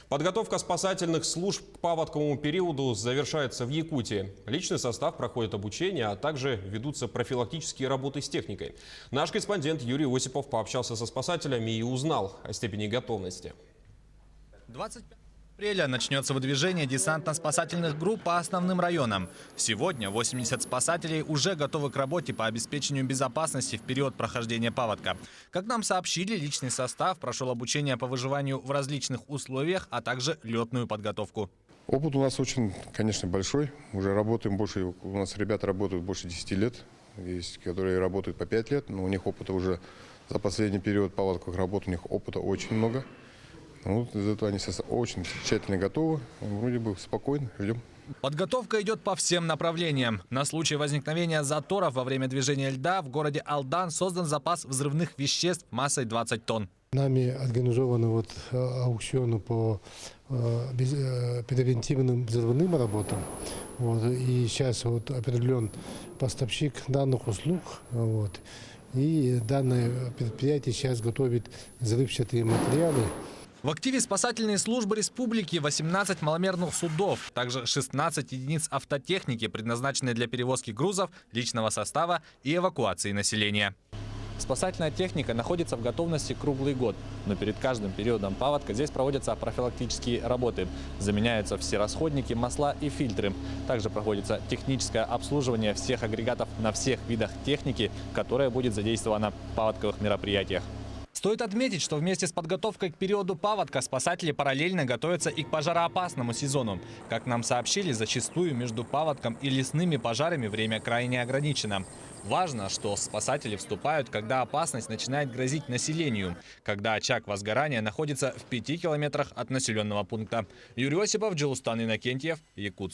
Подготовка спасательных служб к паводковому периоду завершается в Якутии. Личный состав проходит обучение, а также ведутся профилактические работы с техникой. Наш корреспондент Юрий Осипов пообщался со спасателями и узнал о степени готовности. 25 апреля начнется выдвижение десантно-спасательных групп по основным районам. Сегодня 80 спасателей уже готовы к работе по обеспечению безопасности в период прохождения паводка. Как нам сообщили, личный состав прошел обучение по выживанию в различных условиях, а также летную подготовку. Опыт у нас очень, конечно, большой. Уже работаем больше, у нас ребята работают больше 10 лет. Есть, которые работают по 5 лет, но у них опыта уже за последний период паводковых работ, у них опыта очень много. Вот из-за этого они очень тщательно готовы. Вроде бы спокойно, ждем. Подготовка идет по всем направлениям. На случай возникновения заторов во время движения льда в городе Алдан создан запас взрывных веществ массой 20 тонн. Нами организованы аукционы по превентивным взрывным работам. И сейчас определен поставщик данных услуг. И данное предприятие сейчас готовит взрывчатые материалы. В активе спасательной службы республики 18 маломерных судов, также 16 единиц автотехники, предназначенные для перевозки грузов, личного состава и эвакуации населения. Спасательная техника находится в готовности круглый год, но перед каждым периодом паводка здесь проводятся профилактические работы. Заменяются все расходники, масла и фильтры. Также проводится техническое обслуживание всех агрегатов на всех видах техники, которая будет задействована в паводковых мероприятиях. Стоит отметить, что вместе с подготовкой к периоду паводка спасатели параллельно готовятся и к пожароопасному сезону. Как нам сообщили, зачастую между паводком и лесными пожарами время крайне ограничено. Важно, что спасатели вступают, когда опасность начинает грозить населению, когда очаг возгорания находится в 5 километрах от населенного пункта. Юрий Осипов, Джилустан Иннокентьев, Якутск.